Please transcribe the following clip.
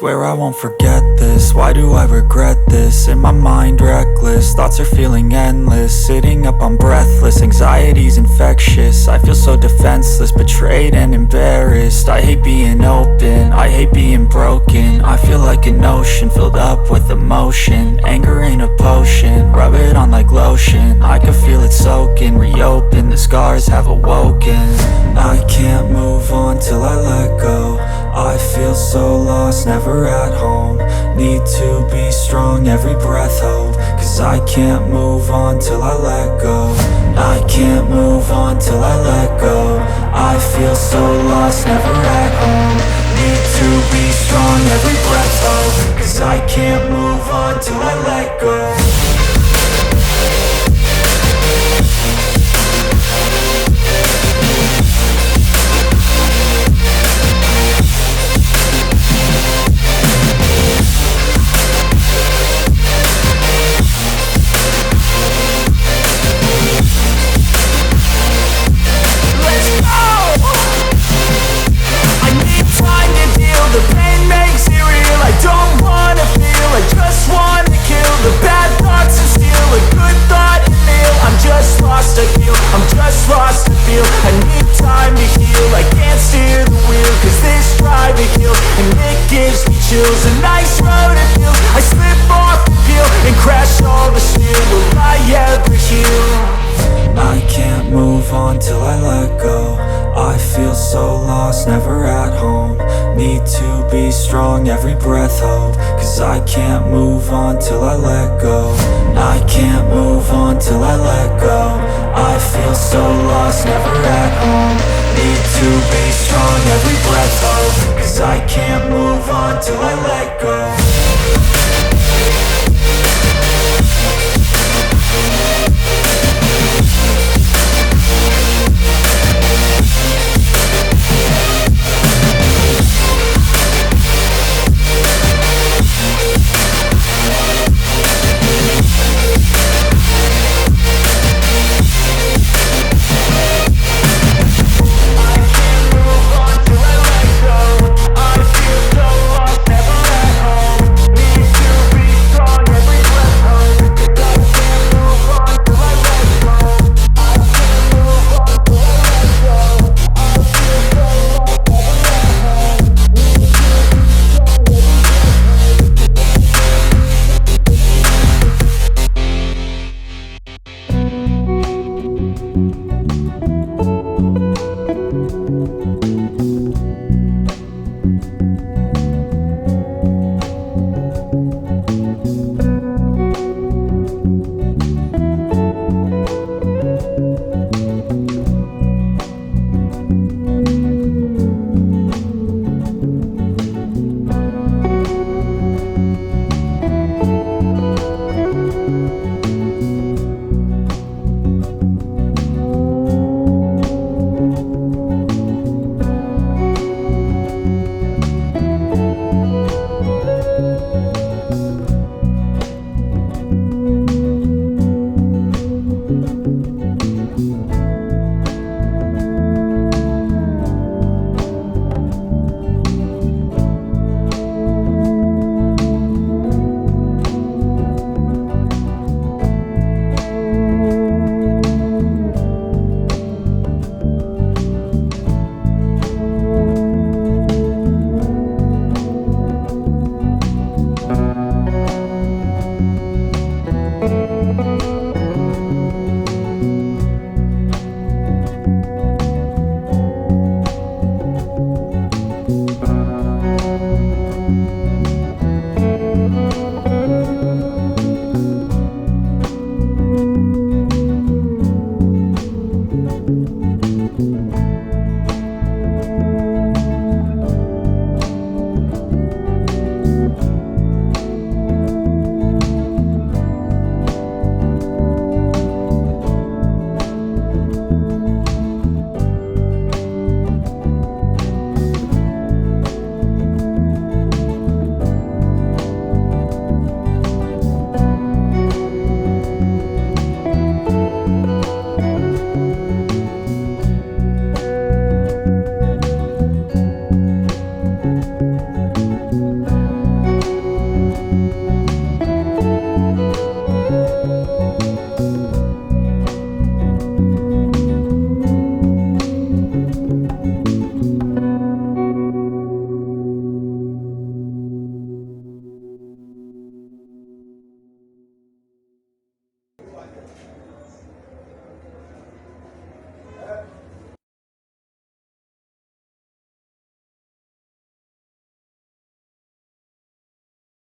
Swear I won't forget this, why do I regret this? In my mind reckless, thoughts are feeling endless. Sitting up I'm breathless, anxiety's infectious. I feel so defenseless, betrayed and embarrassed. I hate being open, I hate being broken. I feel like an ocean filled up with emotion. Anger ain't a potion, rub it on like lotion. I can feel it soaking, reopen, the scars have awoken. I can't move on till I let go. I feel so lost, never at home. Need to be strong, every breath hope. Cause I can't move on till I let go. I can't move on till I let go. I feel so lost, never at home. Need to be strong, every breath hope. Cause I can't move on till I let go. The pain makes it real, I don't wanna feel, I just wanna kill the bad thoughts and steal a good thought and feel. I'm just lost, I feel, I'm just lost, I feel. I need time to heal, I can't steer the wheel. Cause this drive it kills, and it gives me chills. A nice road it feels, I slip off the peel and crash all the steel. Will I ever heal? I can't move on till I let go. I feel so lost, never at home. Need to be strong, every breath hope. Cause I can't move on till I let go. I can't move on till I let go. I feel so lost, never at home. Need to be strong, every breath hope. Cause I can't move on till I let go.